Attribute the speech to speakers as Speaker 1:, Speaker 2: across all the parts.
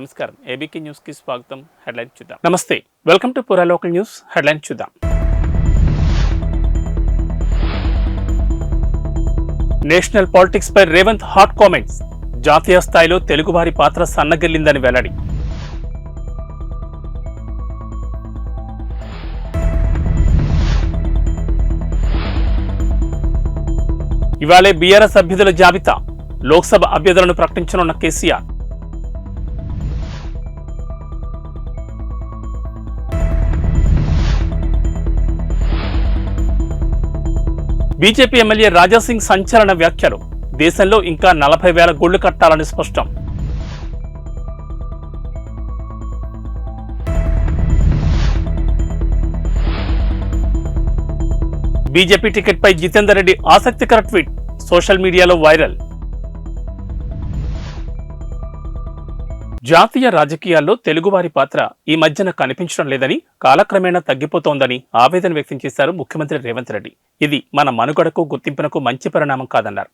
Speaker 1: నమస్కారం ABK news కి స్వాగతం. హెడ్లైన్ చూద్దాం. నమస్తే, వెల్కమ్ టు పురా లోకల్ న్యూస్. హెడ్లైన్ చూద్దాం. నేషనల్ పాలిటిక్స్ పై రేవంత్ హాట్ కామెంట్స్. జాతీయ స్థాయిలో తెలుగువారి పాత్ర సన్నగిల్లిందని వెల్లడి. ఇవాళే బీఆర్ఎస్ అభ్యర్థుల జాబితా. లోక్సభ అభ్యర్థులను ప్రకటించనున్న కేసీఆర్. బీజేపీ ఎమ్మెల్యే రాజాసింగ్ సంచలన వ్యాఖ్యలు. దేశంలో ఇంకా 40,000 గుళ్లు కట్టాలని స్పష్టం. బీజేపీ టికెట్ పై జితేందర్ రెడ్డి ఆసక్తికర ట్వీట్ సోషల్ మీడియాలో వైరల్. జాతీయ రాజకీయాల్లో తెలుగువారి పాత్ర ఈ మధ్యన కనిపించడం లేదని, కాలక్రమేణా తగ్గిపోతోందని ఆవేదన వ్యక్తం చేశారు ముఖ్యమంత్రి రేవంత్ రెడ్డి. ఇది మన మనుగడకు, గుర్తింపునకు మంచి పరిణామం కాదన్నారు.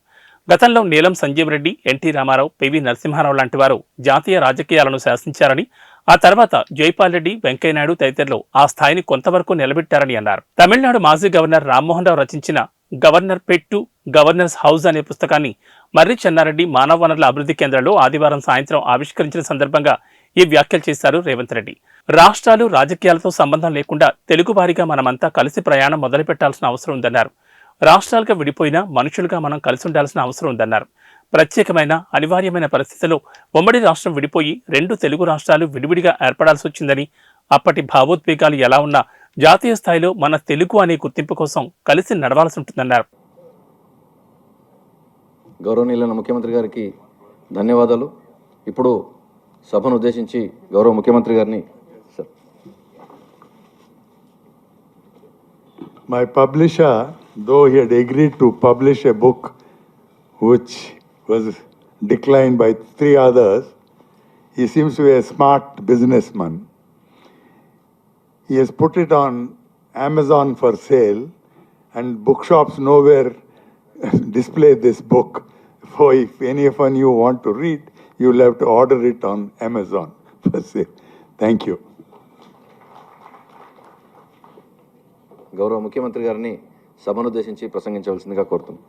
Speaker 1: గతంలో నీలం సంజీవ్ రెడ్డి, ఎన్టీ రామారావు, పివి నరసింహారావు లాంటి వారు జాతీయ రాజకీయాలను శాసించారని, ఆ తర్వాత జైపాల్ రెడ్డి, వెంకయ్యనాయుడు తదితరులు ఆ స్థాయిని కొంతవరకు నిలబెట్టారని అన్నారు. తమిళనాడు మాజీ గవర్నర్ రామ్మోహన్ రావు రచించిన గవర్నర్ పెట్టు గవర్నర్స్ హౌస్ అనే పుస్తకాన్ని మర్రి చెన్నారెడ్డి మానవ వనరుల అభివృద్ధి కేంద్రంలో ఆదివారం సాయంత్రం ఆవిష్కరించిన సందర్భంగా ఈ వ్యాఖ్యలు చేశారు రేవంత్ రెడ్డి. రాష్ట్రాలు, రాజకీయాలతో సంబంధం లేకుండా తెలుగువారిగా మనమంతా కలిసి ప్రయాణం మొదలు పెట్టాల్సిన అవసరం ఉందన్నారు. రాష్ట్రాలుగా విడిపోయినా మనుషులుగా మనం కలిసి ఉండాల్సిన అవసరం ఉందన్నారు. ప్రత్యేకమైన, అనివార్యమైన పరిస్థితుల్లో ఉమ్మడి రాష్ట్రం విడిపోయి 2 తెలుగు రాష్ట్రాలు విడివిడిగా ఏర్పడాల్సి వచ్చిందని, అప్పటి భావోద్వేగాలు ఎలా ఉన్నా జాతీయ స్థాయిలో మన తెలుగు అనే గుర్తింపు కోసం కలిసి నడవాల్సి ఉంటుందన్నారు.
Speaker 2: గౌరవనీయులైన ముఖ్యమంత్రి గారికి ధన్యవాదాలు. ఇప్పుడు సభను ఉద్దేశించి గౌరవ ముఖ్యమంత్రి గారిని
Speaker 3: My publisher, though he had agreed to publish a book which was declined by 3 others, he seems to be a smart businessman. He has put it on Amazon for sale, and bookshops nowhere display this book. So if any of you want to read, you will have to order it on Amazon for sale. Thank you.
Speaker 2: గౌరవ ముఖ్యమంత్రి గారిని సభను ఉద్దేశించి ప్రసంగించవలసిందిగా కోరుతున్నాను.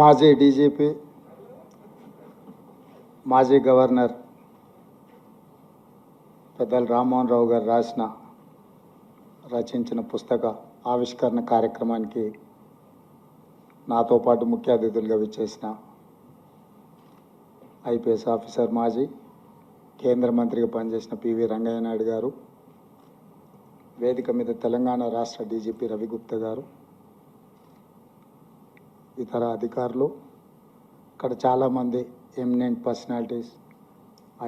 Speaker 4: మాజీ DGP, మాజీ governor పెద్దలు రామ్మోహన్ రావు గారు రచించిన పుస్తక ఆవిష్కరణ కార్యక్రమానికి నాతో పాటు ముఖ్య అతిథులుగా విచ్చేసిన ఐపీఎస్ ఆఫీసర్, మాజీ కేంద్ర మంత్రిగా పనిచేసిన పివి రంగయ్య నాయుడు గారు, వేదిక మీద తెలంగాణ రాష్ట్ర డీజీపీ రవిగుప్తా గారు, ఇతర అధికారులు, ఇక్కడ చాలామంది ఎమినెంట్ పర్సనాలిటీస్,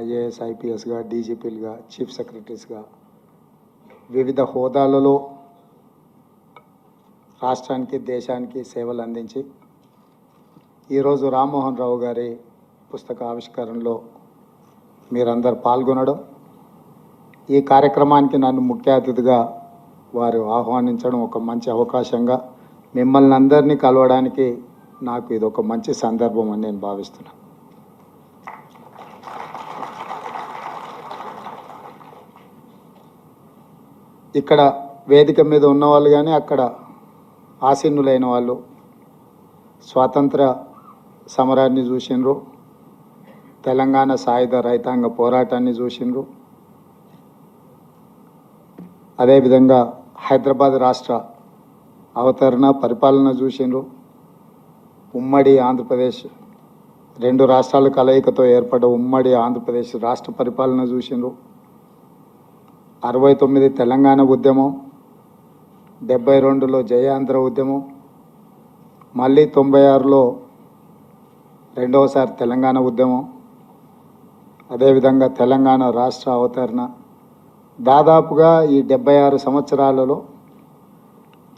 Speaker 4: ఐఏఎస్, ఐపీఎస్గా, డీజీపీలుగా, చీఫ్ సెక్రటరీస్గా వివిధ హోదాలలో రాష్ట్రానికి, దేశానికి సేవలు అందించి ఈరోజు రామ్మోహన్ రావు గారి పుస్తక ఆవిష్కరణలో మీరందరూ పాల్గొనడం, ఈ కార్యక్రమానికి నన్ను ముఖ్య అతిథిగా వారు ఆహ్వానించడం ఒక మంచి అవకాశంగా, మిమ్మల్ని అందరినీ కలవడానికి నాకు ఇది ఒక మంచి సందర్భం అని నేను భావిస్తున్నాను. ఇక్కడ వేదిక మీద ఉన్నవాళ్ళు కానీ అక్కడ ఆసీనులైన వాళ్ళు స్వాతంత్ర సమరాన్ని చూసిండ్రు, తెలంగాణ సాయుధ రైతాంగ పోరాటాన్ని చూసిండ్రు, అదేవిధంగా హైదరాబాద్ రాష్ట్ర అవతరణ, పరిపాలన చూసిండ్రు, ఉమ్మడి ఆంధ్రప్రదేశ్ 2 రాష్ట్రాల కలయికతో ఏర్పడ్డ ఉమ్మడి ఆంధ్రప్రదేశ్ రాష్ట్ర పరిపాలన చూసిండ్రు, 69 తెలంగాణ ఉద్యమం, 72లో జయాంధ్ర ఉద్యమం, మళ్ళీ 96లో రెండవసారి తెలంగాణ ఉద్యమం, అదేవిధంగా తెలంగాణ రాష్ట్ర అవతరణ. దాదాపుగా ఈ 76 సంవత్సరాలలో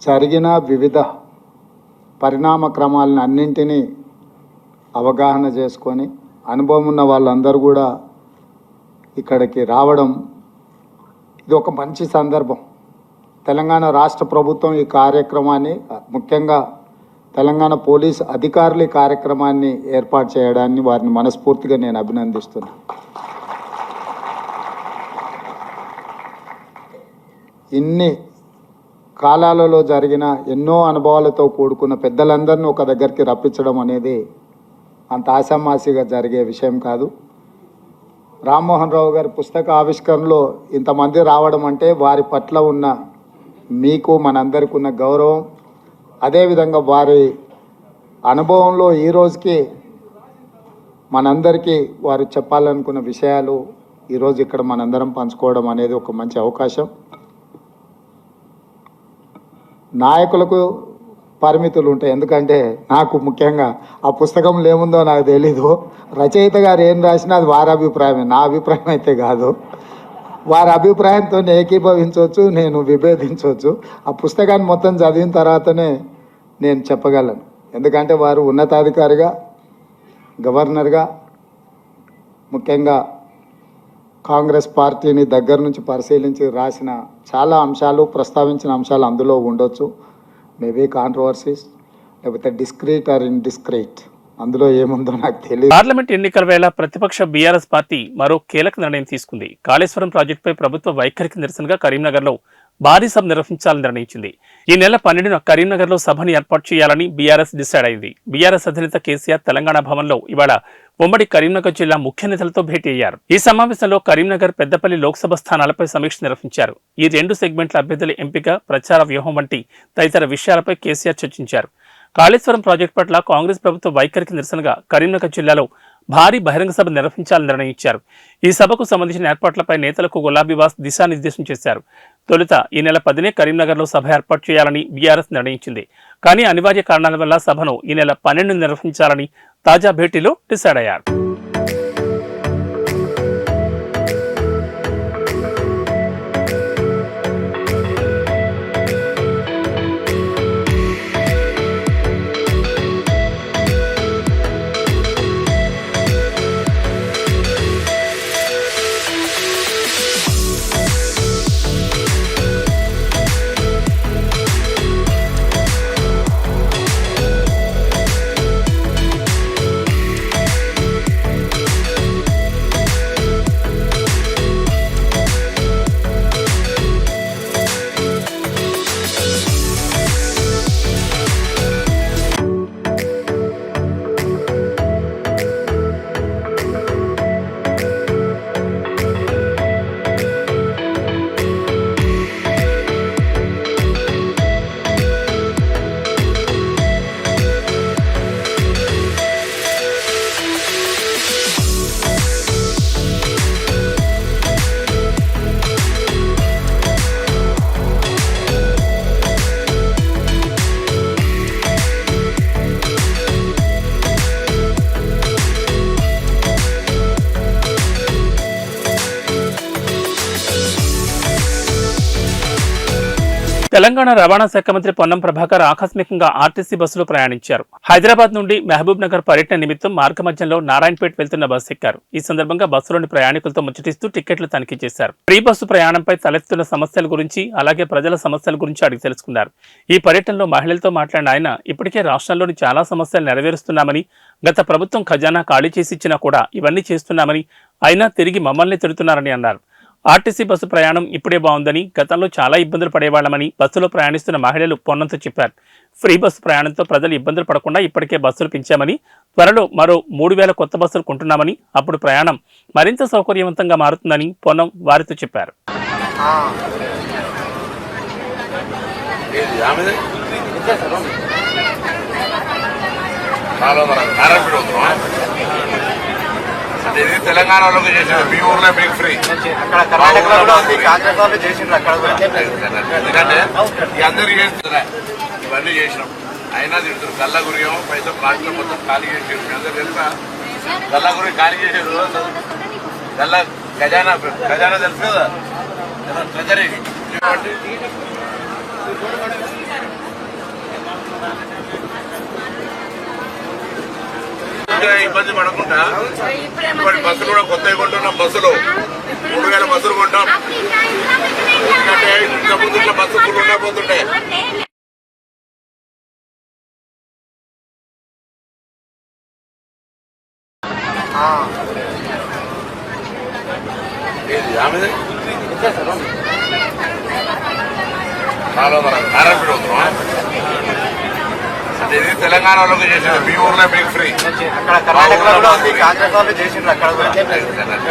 Speaker 4: జరిగిన వివిధ పరిణామ క్రమాలను అన్నింటినీ అవగాహన చేసుకొని అనుభవం ఉన్న వాళ్ళందరూ కూడా ఇక్కడికి రావడం ఇది ఒక మంచి సందర్భం. తెలంగాణ రాష్ట్ర ప్రభుత్వం ఈ కార్యక్రమాన్ని, ముఖ్యంగా తెలంగాణ పోలీస్ అధికారులు ఈ కార్యక్రమాన్ని ఏర్పాటు చేయడాన్ని వారిని మనస్ఫూర్తిగా నేను అభినందిస్తున్నాను. ఇన్ని కాలాలలో జరిగిన ఎన్నో అనుభవాలతో కూడుకున్న పెద్దలందరినీ ఒక దగ్గరికి రప్పించడం అనేది అంత ఆషామాషిగా జరిగే విషయం కాదు. రామ్మోహన్ రావు గారి పుస్తక ఆవిష్కరణలో ఇంతమంది రావడం అంటే వారి పట్ల ఉన్న మీకు మనందరికీ ఉన్న గౌరవం, అదేవిధంగా వారి అనుభవంలో ఈ రోజుకి మనందరికీ వారు చెప్పాలనుకున్న విషయాలు ఈరోజు ఇక్కడ మనందరం పంచుకోవడం అనేది ఒక మంచి అవకాశం. నాయకులకు పరిమితులు ఉంటాయి, ఎందుకంటే నాకు ముఖ్యంగా ఆ పుస్తకంలో ఏముందో నాకు తెలీదు. రచయిత గారు ఏం రాసినా అది వారి అభిప్రాయమే, నా అభిప్రాయం అయితే కాదు. వారి అభిప్రాయంతో ఏకీభవించవచ్చు, నేను విభేదించవచ్చు. ఆ పుస్తకాన్ని మొత్తం చదివిన తర్వాతనే నేను చెప్పగలను, ఎందుకంటే వారు ఉన్నతాధికారిగా, గవర్నర్గా, ముఖ్యంగా కాంగ్రెస్ పార్టీని దగ్గర నుంచి పరిశీలించి రాసిన చాలా అంశాలు, ప్రస్తావించిన అంశాలు అందులో ఉండొచ్చు. మేబీ కాంట్రవర్సీస్, లేకపోతే డిస్క్రీట్ ఆర్ ఇండిస్క్రీట్, అందులో ఏముందో నాకు తెలియదు.
Speaker 1: పార్లమెంట్ ఎన్నికల వేళ ప్రతిపక్ష బీఆర్ఎస్ పార్టీ మరో కీలక నిర్ణయం తీసుకుంది. కాళేశ్వరం ప్రాజెక్టుపై ప్రభుత్వ వైఖరికి నిరసనగా కరీంనగర్లో భారీ సభ నిర్వహించాలని నిర్ణయించింది. ఈ నెల 12న కరీంనగర్లో సభని ఏర్పాటు చేయాలని బీఆర్ఎస్ డిసైడ్ అయింది. బీఆర్ఎస్ అధినేత కేసీఆర్ తెలంగాణ భవన్లో ఇవాళ ఉమ్మడి కరీంనగర్ జిల్లా ముఖ్య నేతలతో భేటీ అయ్యారు. ఈ సమావేశంలో కరీంనగర్, పెద్దపల్లి లోక్సభ స్థానాలపై సమీక్ష నిర్వహించారు. ఈ 2 సెగ్మెంట్ల అభ్యర్థుల ఎంపిక, ప్రచార వ్యూహం వంటి తదితర విషయాలపై కేసీఆర్ చర్చించారు. కాళేశ్వరం ప్రాజెక్టు పట్ల కాంగ్రెస్ ప్రభుత్వ వైఖరికి నిరసనగా కరీంనగర్ జిల్లాలో భారీ బహిరంగ సభ నిర్వహించాలని నిర్ణయించారు. ఈ సభకు సంబంధించిన ఏర్పాట్లపై నేతలకు గులాబీవాస్ దిశానిర్దేశం చేశారు. తొలుత ఈ నెల 10నే కరీంనగర్లో సభ ఏర్పాటు చేయాలని బీఆర్ఎస్ నిర్ణయించింది. కానీ అనివార్య కారణాల వల్ల సభను ఈ నెల 12న నిర్వహించాలని తాజా భేటీలో డిసైడ్ అయ్యారు. తెలంగాణ రవాణా శాఖ మంత్రి పొన్నం ప్రభాకర్ ఆకస్మికంగా ఆర్టీసీ బస్సులో ప్రయాణించారు. హైదరాబాద్ నుండి మహబూబ్ నగర్ పర్యటన నిమిత్తం మార్గమధ్యంలో నారాయణపేట వెళ్తున్న బస్సు ఎక్కారు. ఈ సందర్భంగా బస్సులోని ప్రయాణికులతో ముచ్చటిస్తూ టికెట్లు తనిఖీ చేశారు. ఫ్రీ బస్సు ప్రయాణంపై తలెత్తుతున్న సమస్యల గురించి, అలాగే ప్రజల సమస్యల గురించి అడిగి తెలుసుకున్నారు. ఈ పర్యటనలో మహిళలతో మాట్లాడిన ఆయన ఇప్పటికే రాష్ట్రంలోని చాలా సమస్యలు నెరవేరుస్తున్నామని, గత ప్రభుత్వం ఖజానా ఖాళీ చేసి ఇచ్చినా కూడా ఇవన్నీ చేస్తున్నామని, అయినా తిరిగి మమ్మల్ని తిడుతున్నారని అన్నారు. ఆర్టీసీ బస్సు ప్రయాణం ఇప్పుడే బాగుందని, గతంలో చాలా ఇబ్బందులు పడేవాళ్లమని బస్సులో ప్రయాణిస్తున్న మహిళలు పొన్నంతో చెప్పారు. ఫ్రీ బస్సు ప్రయాణంతో ప్రజలు ఇబ్బందులు పడకుండా ఇప్పటికే బస్సులు పెంచామని, త్వరలో మరో 3000 కొత్త బస్సులు కొంటున్నామని, అప్పుడు ప్రయాణం మరింత సౌకర్యవంతంగా మారుతుందని పొన్నం వారితో చెప్పారు.
Speaker 5: అంటే ఇది తెలంగాణ వాళ్ళకి చేసిన, మీ ఊర్లో మీకు ఫ్రీ, అక్కడ కర్ణాటకలో కూడా ఉంది, కాంగ్రెస్ వాళ్ళు చేసిండ్రు అక్కడ కూడా. ఎందుకంటే ఈ అందరూ చేస్తున్నా ఇవన్నీ చేసినాం, అయినా తిడుతున్నారు. గల్లగురియం పైసా ప్లాస్టిక్ మొత్తం ఖాళీ చేసారు. మీ అందరూ తెలుసా? గల్లగురి ఖాళీ చేసారు. ఖజానా తెలుసు కదా, ట్రెజరీ. ఇంకా ఇబ్బంది పడకుండా ఇప్పటి బస్సులు కూడా కొత్తగా కొంటున్నాం. బస్సులు 3000 బస్సులు కొంటాం. ఎందుకంటే ఇంత ముందు ఇట్లా బస్సు ఫుల్ ఉండకపోతుండే. ఏది ఆమెది నారాయణపేట అవుతున్నా. అంటే ఇది తెలంగాణ వాళ్ళకి చేసింది. మీ ఊర్లో మీకు ఫ్రీ.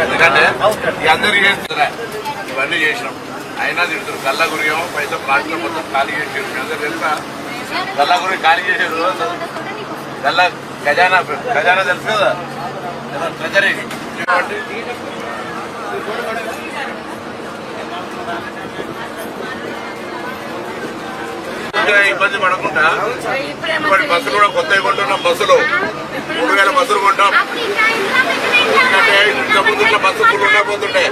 Speaker 5: ఎందుకంటే అందరూ చేస్తున్నా ఇవన్నీ చేసినాం. అయినా తిడుతున్నారు. గల్లా గురిగేమో పైసా ప్లాట్లో మొత్తం ఖాళీ చేసారు. మీ అందరూ తెలుసా? గల్లా గురి ఖాళీ చేసారు. గల్లా ఖజానా తెలుసు కదా, ట్రెజరీ. ఇబ్బంది పడకుండా ఇప్పటి బస్సులు కూడా కొత్తగా కొంటున్నాం. బస్సులు 3000 బస్సులు కొంటాం. ఎందుకంటే ఇంత ముందు ఇట్లా బస్సు ఫుల్ ఉండకపోతుండే.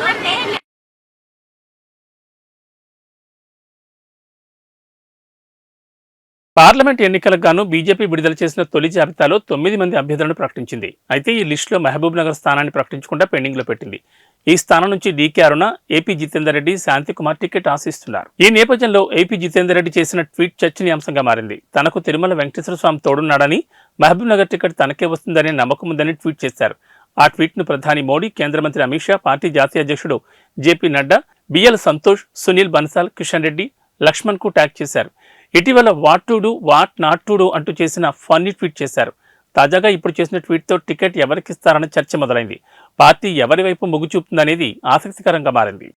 Speaker 1: పార్లమెంట్ ఎన్నికలకు గాను బీజేపీ విడుదల చేసిన తొలి జాబితాలో 9 మంది అభ్యర్థులను ప్రకటించింది. అయితే ఈ లిస్టులో మహబూబ్ నగర్ స్థానాన్ని ప్రకటించకుండా పెండింగ్లో పెట్టింది. ఈ స్థానం నుంచి డీకే అరుణ, ఏపీ జితేందర్ రెడ్డి, శాంతికుమార్ టికెట్ ఆశిస్తున్నారు. ఈ నేపథ్యంలో ఏపీ జితేందర్ రెడ్డి చేసిన ట్వీట్ చర్చనీయాంశంగా మారింది. తనకు తిరుమల వెంకటేశ్వర స్వామి తోడున్నాడని, మహబూబ్ నగర్ టికెట్ తనకే వస్తుందనే నమ్మకం ఉందని ట్వీట్ చేశారు. ఆ ట్వీట్ను ప్రధాని మోడీ, కేంద్ర మంత్రి అమిత్ షా, పార్టీ జాతీయ అధ్యక్షుడు జేపీ నడ్డా, బిఎల్ సంతోష్, సునీల్ బన్సాల్, కిషన్ రెడ్డి, లక్ష్మణ్ కు ట్యాగ్ చేశారు. ఇటీవల what to do, what not to do అంటూ చేసిన ఫన్నీ ట్వీట్ చేశారు. తాజాగా ఇప్పుడు చేసిన ట్వీట్తో టికెట్ ఎవరికిస్తారన్న చర్చ మొదలైంది. పార్టీ ఎవరి వైపు మొగ్గు చూపుతుందనేది ఆసక్తికరంగా మారింది.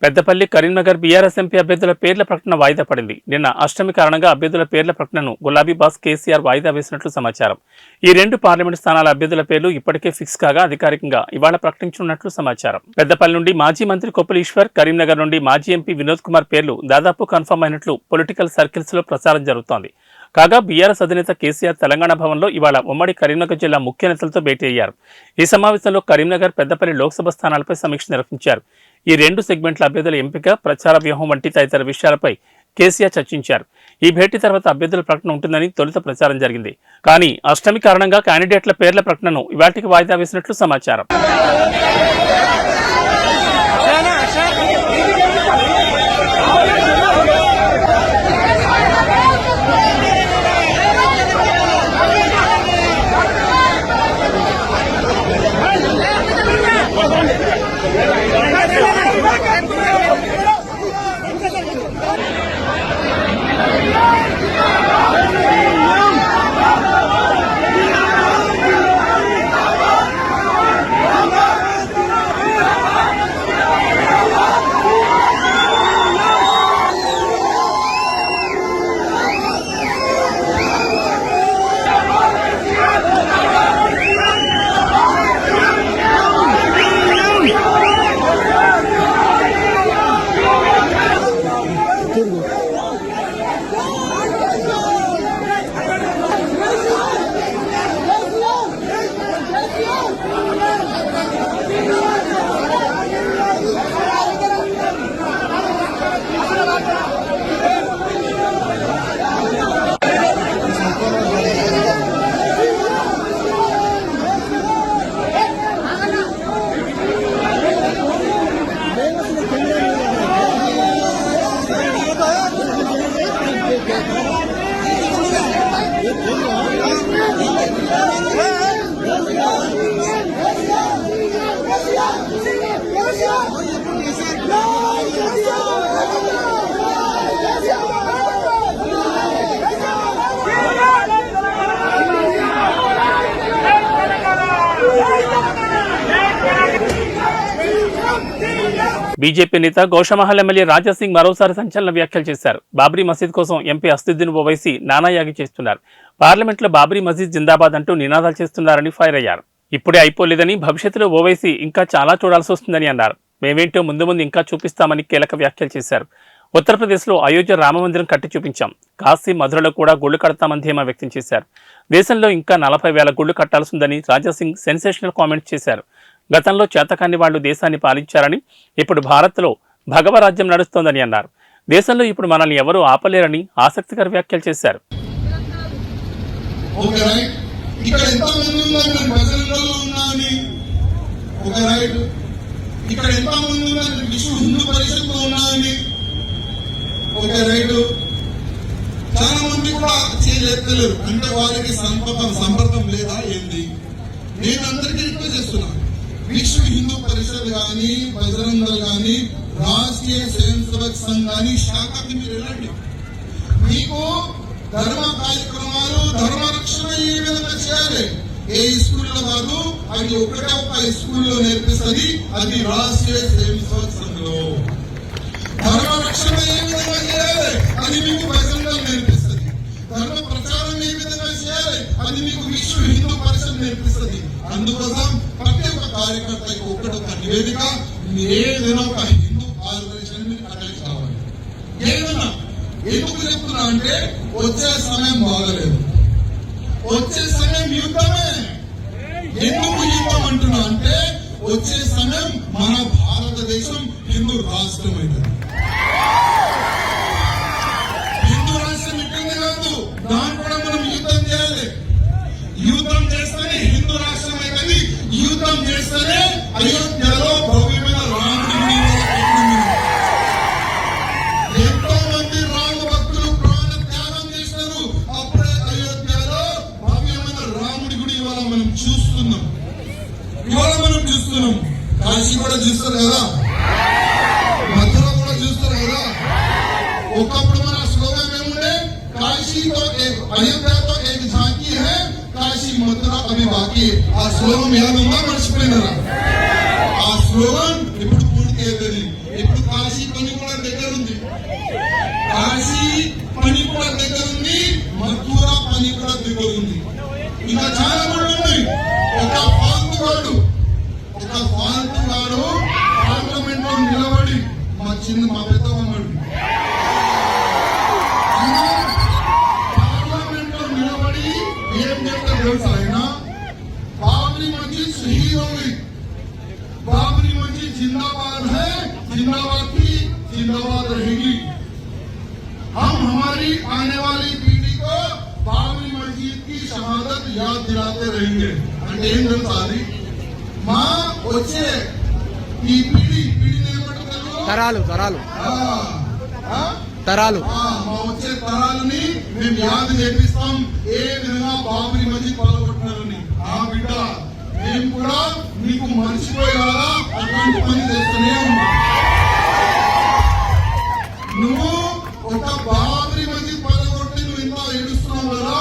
Speaker 1: పెద్దపల్లి, కరీంనగర్ బీఆర్ఎస్ ఎంపీ అభ్యర్థుల పేర్ల ప్రకటన వాయిదా పడింది. నిన్న అష్టమి కారణంగా అభ్యర్థుల పేర్ల ప్రకటనను గులాబీ బాస్ కేసీఆర్ వాయిదా వేసినట్లు సమాచారం. ఈ 2 పార్లమెంటు స్థానాల అభ్యర్థుల పేర్లు ఇప్పటికే ఫిక్స్ కాగా అధికారికంగా ఇవాళ ప్రకటించనున్నట్లు సమాచారం. పెద్దపల్లి నుండి మాజీ మంత్రి కొప్పుల ఈశ్వర్, కరీంనగర్ నుండి మాజీ ఎంపీ వినోద్ కుమార్ పేర్లు దాదాపు కన్ఫర్మ్ అయినట్లు పొలిటికల్ సర్కిల్స్ లో ప్రచారం జరుగుతోంది. కాగా బీఆర్ఎస్ అధినేత కేసీఆర్ తెలంగాణ భవన్లో ఇవాళ ఉమ్మడి కరీంనగర్ జిల్లా ముఖ్య నేతలతో భేటీ అయ్యారు. ఈ సమావేశంలో కరీంనగర్, పెద్దపల్లి లోక్సభ స్థానాలపై సమీక్ష నిర్వహించారు. ఈ 2 సెగ్మెంట్ల అభ్యర్థుల ఎంపిక, ప్రచార వ్యూహం వంటి తదితర విషయాలపై కేసీఆర్ చర్చించారు. ఈ భేటీ తర్వాత అభ్యర్థుల ప్రకటన ఉంటుందని తొలుత ప్రచారం జరిగింది. కానీ అష్టమి కారణంగా క్యాండిడేట్ల పేర్ల ప్రకటనను ఇవాటికి వాయిదా వేసినట్లు సమాచారం. బీజేపీ నేత గౌషమహల్ ఎమ్మెల్యే రాజాసింగ్ మరోసారి సంచలన వ్యాఖ్యలు చేశారు. బాబ్రీ మసీద్ కోసం ఎంపీ అసదుద్దీన్ ఓవైసీ నానాయాగి చేస్తున్నారు. పార్లమెంట్లో బాబ్రీ మసీద్ జిందాబాద్ అంటూ నినాదాలు చేస్తున్నారని ఫైర్ అయ్యారు. ఇప్పుడే అయిపోలేదని, భవిష్యత్తులో ఓవైసీ ఇంకా చాలా చూడాల్సి వస్తుందని అన్నారు. మేమేంటో ముందు ముందు ఇంకా చూపిస్తామని కీలక వ్యాఖ్యలు చేశారు. ఉత్తరప్రదేశ్లో అయోధ్య రామమందిరం కట్టి చూపించాం, కాశీ, మధురలో కూడా గుళ్లు కడతామని ధీమా వ్యక్తం చేశారు. దేశంలో ఇంకా 40,000 గుళ్లు కట్టాల్సిందని రాజాసింగ్ సెన్సేషనల్ కామెంట్స్ చేశారు. గతంలో చేతకాని వాళ్లు దేశాన్ని పాలించారని, ఇప్పుడు భారత్లో భగవరాజ్యం నడుస్తోందని అన్నారు. దేశంలో ఇప్పుడు మనల్ని ఎవరూ ఆపలేరని ఆసక్తికర వ్యాఖ్యలు చేశారు.
Speaker 6: ఒక రైట్ ఇక్కడ ఎంతమంది ఉన్నారు ప్రజలలో ఉన్నారని ఒక రైట్ ఇక్కడ ఎంతమంది ఉన్నారు విశ్వ హిందూ పరిషత్లో ఉన్నారని ఒక రైట్ చాలా మంది కూడా చేయలేరు అంటే వారికి సంపర్కం లేదా ఏంది. నేను అందరికీ రిక్వెస్ట్ చేస్తున్నాను, విశ్వ హిందూ పరిషత్ కానీ బజరంగ దళ్ కానీ రాష్ట్రీయ స్వయం సేవక్ సంఘ్ కానీ శాఖకి మీరు వెళ్ళండి. మీకు ధర్మ కార్యక్రమాలు ధర్మ రక్షణ ఏ విధంగా చేయాలి ఏ స్కూల్లో కాదు, అది ఒకటే ఒక స్కూల్లో నేర్పిస్తుంది, అది రాష్ట్రీయ స్వయం సేవక్ సంఘంలో. ధర్మ రక్షణ ఏ విధంగా చేయాలి అది మీకు బజరంగ దళ్ నేర్పిస్తుంది. ధర్మ ప్రచారం ఏ విధంగా చేయాలి అది మీకు విశ్వ హిందూ పరిషత్ నేర్పిస్తుంది. అందుకోసం ప్రతి ఒక్క కార్యకర్తకి ఒకటొక నివేదిక ఏదైనా ఒక హిందూ ఆర్గనైజేషన్ మీకు అటాచ్ కావాలి. ఏదైనా ఎందుకు చెప్తున్నా అంటే వచ్చే సమయం బాగలేదు, వచ్చే సమయం యుద్ధమే. ఎందుకు యుద్ధం అంటున్నా అంటే వచ్చే సమయం మన భారతదేశం హిందూ రాష్ట్రం అవుతుంది. హిందూ రాష్ట్రం ఇట్లనే కాదు, దాని కూడా మనం యుద్ధం చేయాలి. యుద్ధం చేస్తేనే హిందూ రాష్ట్రం అవుతుంది. యుద్ధం చేస్తేనే అయోధ్యలో భవ్యమైన రాముడి ఎంతో మంది రామ భక్తులు ప్రాణ త్యాగం చేశారు. అప్పుడే అయోధ్యలో భవ్యమైన రాముడి గుడి ఇవాళ మనం చూస్తున్నాం. కాశీ కూడా చూస్తారు కదా, మథుర కూడా చూస్తారు కదా. ఒకప్పుడు మన స్లోగన్ ఏముండే, కాశీతో అయోధ్యతో ఏక ఝాంకీ హై, కాశీ మథుర అవి బాకీ. ఆ స్లోగన్ ఏదన్నా మర్చిపోయినారా? ఆ స్లోగన్ ఇప్పుడు పూర్తి అవుతుంది. ఇప్పుడు కాశీ పని కూడా దగ్గర ఉంది, కాశీ పని కూడా దగ్గర ఉంది, మథుర పని కూడా దగ్గర ఉంది. ఇంకా చాలా కూడా ఉన్నాయి. ఒక ఫాల్తుగాడు పార్లమెంట్ లో నిలబడి మా పెద్దవాడు పార్లమెంట్ లో నిలబడి ఏం చెప్తా తెలుసా? ఆయన బాబరీ మస్జిద్ షహీద్ హోगी, बाबरी मस्जिद जिंदाबाद है, जिंदाबाद की जिंदाबाद रहेगी. हम हमारी आने वाली पीढ़ी को बाबरी मस्जिद की शहादत याद दिलाते रहेंगे. అంటే ఏం తెలుసా? అది మా వచ్చే ఈ పీढ़ी
Speaker 7: తరాలు
Speaker 6: మా వచ్చే తరాలని మేము యాద చేపిస్తాం ఏ విధంగా బాబరీ మస్జిద్ పగలగొట్టినారని. ఆ బిడ్డ మేము కూడా మీకు మర్చిపోయేలా అట్లాంటి పని చేస్తూనే ఉన్నాం. నువ్వు ఒక బాబరీ మస్జిద్ పగలగొట్టి నువ్వు ఇంత ఏడుస్తున్నావు కదా,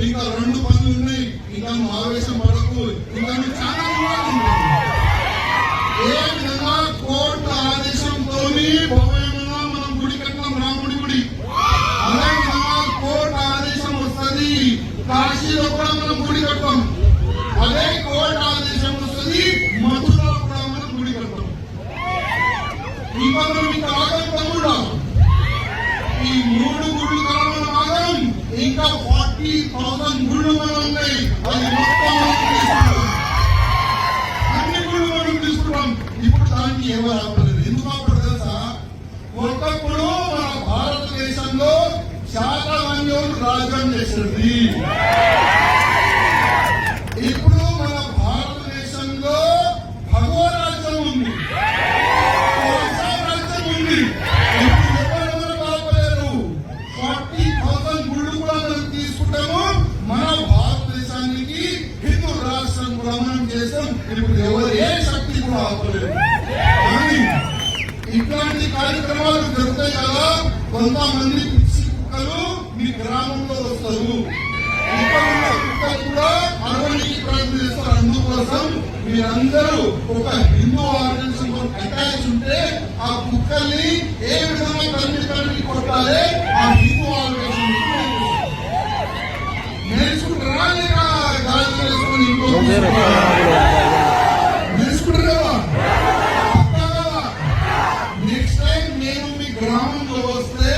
Speaker 6: ఇంకా 2 పనులు ఉన్నాయి. ఇంకా నువ్వు ఆవేశం పడకు, ఇంకా నువ్వు చాలా ఏ విధంగా కోర్టు ఆదేశంతో భవ్యమైన మనం గుడి కట్టినాం, రాముడి గుడి. అదే విధంగా కోర్టు ఆదేశం వస్తుంది, కాశీలో కూడా మనం గుడి కట్టాం. అదే కోర్టు ఆదేశం వస్తుంది, మథురలో కూడా మనం గుడి కట్టాం. ఇంకా మనం ఇంకా ఆగం కూడా ఈ 3 గుళ్ళు కలవడం ఆగం. ఇంకా 40,000 గుళ్ళు మనం ఉన్నాయి. అది మొత్తం అన్ని గుళ్ళు మనం తీసుకున్నాం. ఇప్పుడు దానికి ఎవరు ఆపలేదు. ఎందుకు ఆపలేదు తెలుసా? ఒకప్పుడు మన భారతదేశంలో శాతవాహనులు రాజ్యం చేసింది. ఇప్పుడు మన భారతదేశంలో భగవ రాజ్యం ఉంది, రాజ్యం ఉంది. ఇప్పుడు ఎవరెవరు ఆపలేరు. 40,000 గుళ్ళు కూడా మనం తీసుకుంటాము. మన భారతదేశానికి హిందూ రాష్ట్రం కూడా మనం చేస్తాం. ఇప్పుడు ఎవరు ఏ శక్తి కూడా ఆపలేదు. కానీ ఇట్లాంటి కార్యక్రమాలు జరుగుతాయి కదా, కొంతమంది పిచ్చి కుక్కలు మీ గ్రామంలో వస్తారు. ఇక్కడ ఉన్న కుక్కలు కూడా అరవడానికి ప్రయత్నం చేస్తారు. అందుకోసం మీరందరూ ఒక హిందూ ఆర్గనైజేషన్ అటాచ్ ఉంటే ఆ కుక్కల్ని ఏ విధంగా తల్లి కొట్టాలి ఆ హిందూ ఆర్గనైజేషన్ నేర్చుకుంటారా? లేక గాలి చేసుకుని నేర్చుకుంటారా? నెక్స్ట్ టైం నేను మీ గ్రామంలో వస్తే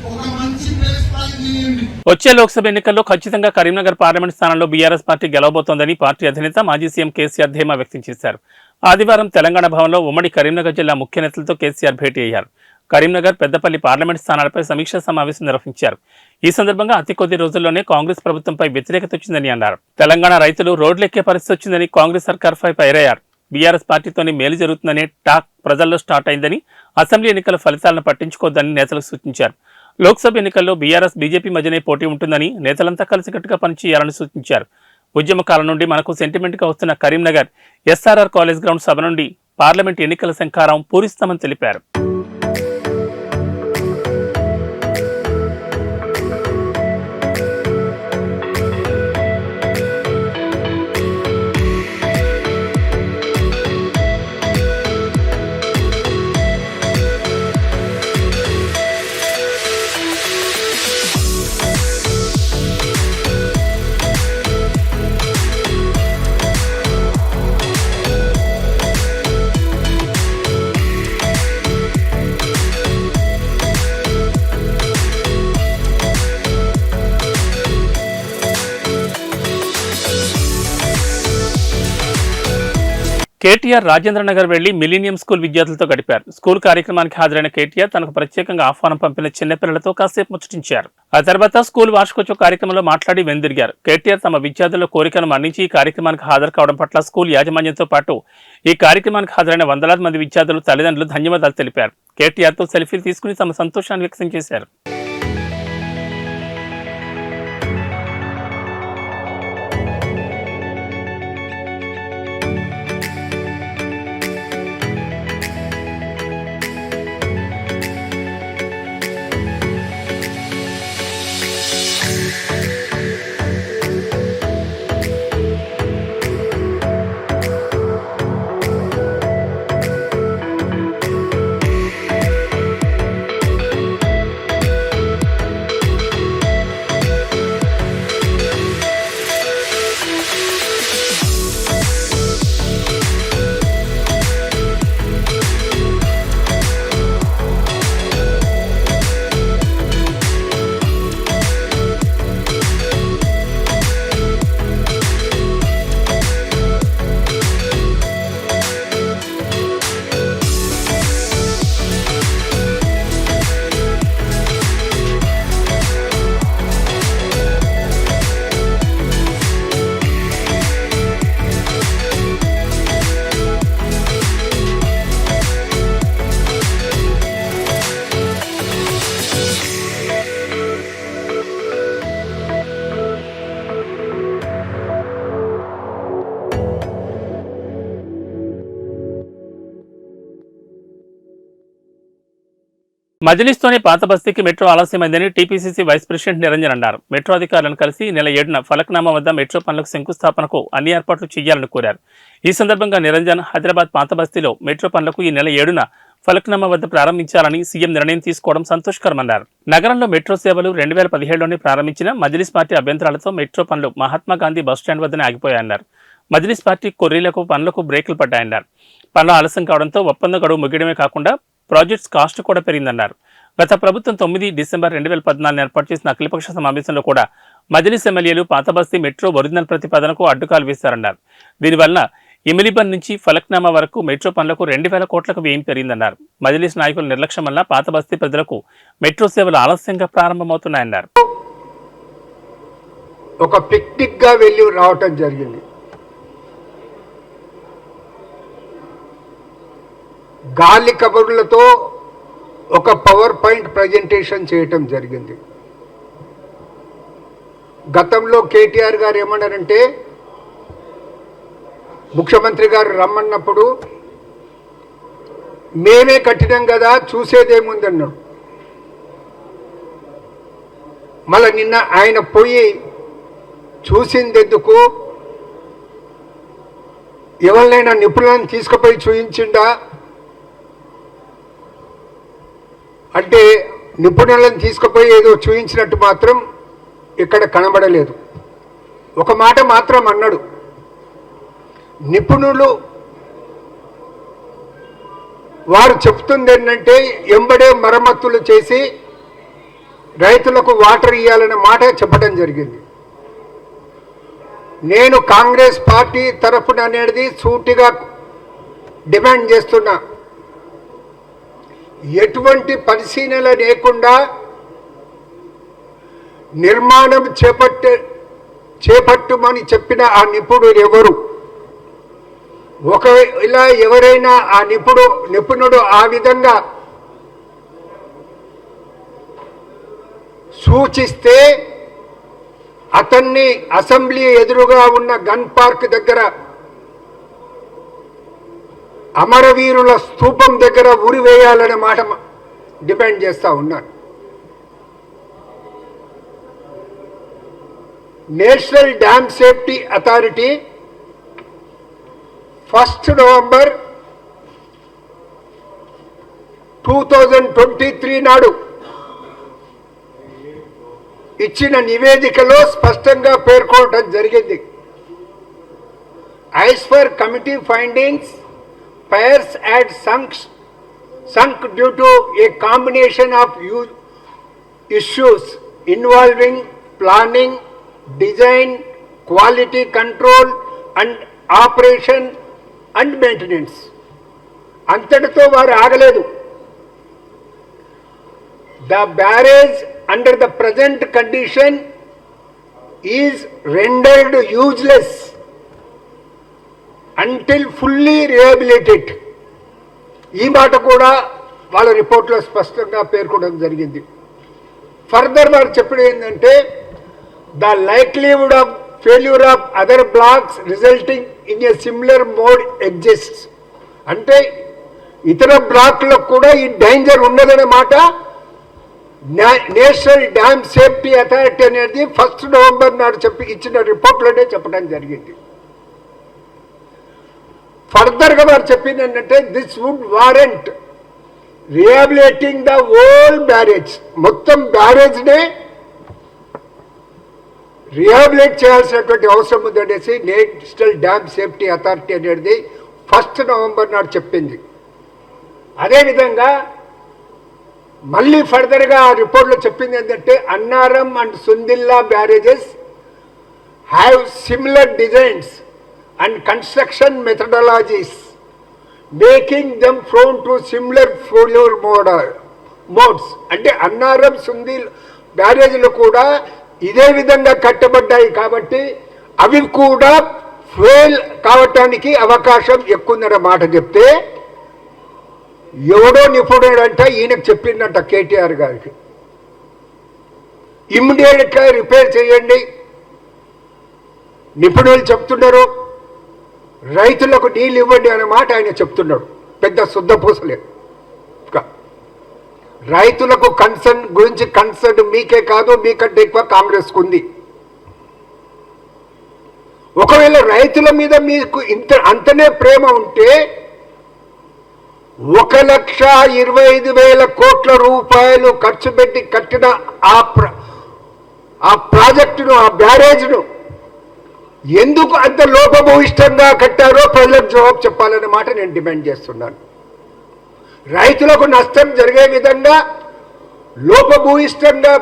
Speaker 6: ఒక మంచి ప్లేస్ ప్లాన్ చేయండి.
Speaker 1: వచ్చే లోక్సభ ఎన్నికల్లో ఖచ్చితంగా కరీంనగర్ పార్లమెంట్ స్థానంలో బీఆర్ఎస్ పార్టీ గెలవబోతోందని పార్టీ అధినేత మాజీ సీఎం కేసీఆర్ ధీమా వ్యక్తం చేశారు. ఆదివారం తెలంగాణ భవన్లో ఉమ్మడి కరీంనగర్ జిల్లా ముఖ్య నేతలతో కేసీఆర్ భేటీ అయ్యారు. కరీంనగర్, పెద్దపల్లి పార్లమెంట్ స్థానాలపై సమీక్షా సమావేశం నిర్వహించారు. ఈ సందర్భంగా అతి కొద్ది రోజుల్లోనే కాంగ్రెస్ ప్రభుత్వంపై వ్యతిరేకత వచ్చిందని అన్నారు. తెలంగాణ రైతులు రోడ్లెక్కే పరిస్థితి వచ్చిందని కాంగ్రెస్ సర్కార్పై ఫైరయ్యారు. బీఆర్ఎస్ పార్టీతోనే మేలు జరుగుతుందనే టాక్ ప్రజల్లో స్టార్ట్ అయిందని, అసెంబ్లీ ఎన్నికల ఫలితాలను పట్టించుకోవద్దని నేతలకు సూచించారు. లోక్సభ ఎన్నికల్లో బీఆర్ఎస్, బీజేపీ మధ్యనే పోటీ ఉంటుందని, నేతలంతా కలిసికట్టుగా పనిచేయాలని సూచించారు. ఉద్యమకాలం నుండి మనకు సెంటిమెంట్గా వస్తున్న కరీంనగర్ ఎస్ఆర్ఆర్ కాలేజ్ గ్రౌండ్ సభ నుండి పార్లమెంట్ ఎన్నికల శంఖారం పూరిస్తామని తెలిపారు. కేటీఆర్ రాజేంద్రనగర్ వెళ్లి మిలీనియం స్కూల్ విద్యార్థులతో గడిపారు. స్కూల్ కార్యక్రమానికి హాజరైన కేటీఆర్ తనకు ప్రత్యేకంగా ఆహ్వానం పంపిన చిన్నపిల్లలతో కాసేపు ముచ్చటించారు. ఆ తర్వాత స్కూల్ వార్షికోత్సవ కార్యక్రమంలో మాట్లాడి వెనుదిరిగారు. కేటీఆర్ తమ విద్యార్థుల కోరికను మన్నించి ఈ కార్యక్రమానికి హాజరు కావడం పట్ల స్కూల్ యాజమాన్యంతో పాటు ఈ కార్యక్రమానికి హాజరైన వందలాది మంది విద్యార్థులు, తల్లిదండ్రులు ధన్యవాదాలు తెలిపారు. కేటీఆర్తో సెల్ఫీలు తీసుకుని తమ సంతోషాన్ని వ్యక్తం చేశారు. మజ్లిస్తోనే పాత బస్తీకి మెట్రో ఆలస్యమైందని టీపీసీసీ వైస్ ప్రెసిడెంట్ నిరంజన్ అన్నారు. మెట్రో అధికారులను కలిసి నెల 7న ఫలక్నామా వద్ద మెట్రో పనులకు శంకుస్థాపనకు అన్ని ఏర్పాట్లు చేయాలని కోరారు. ఈ సందర్భంగా నిరంజన్ హైదరాబాద్ పాత బస్తీలో మెట్రో పనులకు ఈ నెల 7న ఫలక్నామా వద్ద ప్రారంభించాలని సీఎం నిర్ణయం తీసుకోవడం సంతోషకరమన్నారు. నగరంలో మెట్రో సేవలు 2017లోనే ప్రారంభించిన మజ్లిస్ పార్టీ అభ్యంతరాలతో మెట్రో పనులు మహాత్మాగాంధీ బస్టాండ్ వద్దనే ఆగిపోయాయన్నారు. మజ్లిస్ పార్టీ కొర్రీలకు పనులకు బ్రేకులు పడ్డాయన్నారు. పనులు ఆలస్యం కావడంతో ఒప్పంద గడువు ముగియడమే కాకుండా ప్రాజెక్ట్స్ కాస్ట్ కూడా పెరిగిందన్నారు. గత ప్రభుత్వం 9 డిసెంబర్ 2014 ఏర్పాటు చేసిన అఖిలపక్ష సమావేశంలో కూడా మజ్లిస్ ఎమ్మెల్యేలు పాతబస్తీ మెట్రో ఒరిజినల్ ప్రతిపాదనకు అడ్డుకాలు వేశారన్నారు. దీనివల్ల ఇమిలిబన్ నుంచి ఫలక్నామా వరకు మెట్రో పనులకు 2000 కోట్లకు వ్యయం పెరిగిందన్నారు. మజ్లిస్ నాయకుల నిర్లక్ష్యం వల్ల పాతబస్తీ ప్రజలకు మెట్రో సేవలు ఆలస్యంగా ప్రారంభమవుతున్నాయన్నారు.
Speaker 8: ఒక పిక్నిక్ గా వెళ్ళి రావటం జరిగింది. గాలి కబుర్లతో ఒక పవర్ పాయింట్ ప్రజెంటేషన్ చేయటం జరిగింది. గతంలో కేటీఆర్ గారు ఏమన్నారంటే, ముఖ్యమంత్రి గారు రమ్మన్నప్పుడు మేమే కట్టినాం కదా చూసేదేముందన్నాడు. మళ్ళీ నిన్న ఆయన పోయి చూసిందెందుకు, ఎవరినైనా నిపుణులను తీసుకుపోయి చూయించిండా అంటే నిపుణులను తీసుకుపోయి ఏదో చూయించినట్టు మాత్రం ఇక్కడ కనబడలేదు. ఒక మాట మాత్రం అన్నాడు, నిపుణులు వారు చెప్తుంది ఏంటంటే ఎంబడే మరమ్మతులు చేసి రైతులకు వాటర్ ఇవ్వాలనే మాట చెప్పడం జరిగింది. నేను కాంగ్రెస్ పార్టీ తరఫున అనేది సూటిగా డిమాండ్ చేస్తున్నా, ఎటువంటి పరిశీలన లేకుండా నిర్మాణం చేపట్టమని చెప్పిన ఆ నిపుణుడు ఎవరు? ఒకవేళ ఎవరైనా ఆ నిపుణుడు ఆ విధంగా సూచిస్తే అతన్ని అసెంబ్లీ ఎదురుగా ఉన్న గన్ పార్క్ దగ్గర అమరవీరుల స్తూపం దగ్గర ఉరివేయాలనే మాట డిమాండ్ చేస్తా ఉన్నాను. National dam safety authority 1 November 2023 నాడు ఇచ్చిన నివేదికలో స్పష్టంగా పేర్కొనడం జరిగింది. As per committee findings, piers had sunk due to a combination of issues involving planning, design, quality control and operation and maintenance. అంతటితో వారు ఆగలేదు. The barrage under the present condition is rendered useless until fully rehabilitated. ఈ మాట కూడా వాళ్ళ రిపోర్ట్లో స్పష్టంగా పేర్కొనడం జరిగింది. ఫర్దర్ వారు చెప్పడం ఏంటంటే the likelihood of failure of other blocks resulting in a similar mode exists. అంటే ఇతర బ్లాక్లకు కూడా ఈ డేంజర్ ఉన్నదనే మాట నేషనల్ డ్యామ్ సేఫ్టీ అథారిటీ అనేది 1 నవంబర్ నాడు ఇచ్చిన రిపోర్ట్లోనే చెప్పడం జరిగింది. ఫర్దర్గా వారు చెప్పింది ఏంటంటే this would warrant rehabilitating the whole barrage. మొత్తం బ్యారేజ్నే రిహాబిలిట్ చేయాల్సినటువంటి అవసరం ఉందనేసి నేషనల్ డ్యామ్ సేఫ్టీ అథారిటీ అనేది 1 నవంబర్ నాడు చెప్పింది. అదేవిధంగా మళ్ళీ ఫర్దర్గా ఆ రిపోర్ట్లో చెప్పింది ఏంటంటే Annaram and Sundilla barrages have similar designs and construction methodologies making them prone to similar failure modes. అంటే అన్నారం సుందిల్ బ్యారేజ్లు కూడా ఇదే విధంగా కట్టబడ్డాయి కాబట్టి అవి కూడా ఫెయిల్ కావటానికి అవకాశం ఎక్కువ ఉందన్న మాట చెప్తే ఎవడో నిపుణుడు అంటే ఈయనకు చెప్పిందంట కేటీఆర్ గారికి ఇమ్మీడియట్గా రిపేర్ చేయండి. నిపుణులు చెప్తున్నారు రైతులకు నీళ్ళు ఇవ్వండి అనే మాట ఆయన చెప్తున్నాడు. పెద్ద శుద్ధపూసలే. రైతులకు కన్సర్న్ మీకే కాదు, మీకంటే ఎక్కువ కాంగ్రెస్కు ఉంది. ఒకవేళ రైతుల మీద మీకు అంతనే ప్రేమ ఉంటే 1,25,000 కోట్ల రూపాయలు ఖర్చు పెట్టి కట్టిన ఆ ప్రాజెక్టును, ఆ బ్యారేజ్ను ఎందుకు అంత లోపభూయిష్టంగా కట్టారో ప్రజలకు జవాబు చెప్పాలనే మాట నేను డిమాండ్ చేస్తున్నాను. రైతులకు నష్టం జరిగే విధంగా లోపభూయిష్టంగా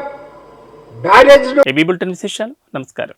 Speaker 8: బ్యారేజ్ను
Speaker 1: నమస్కారం.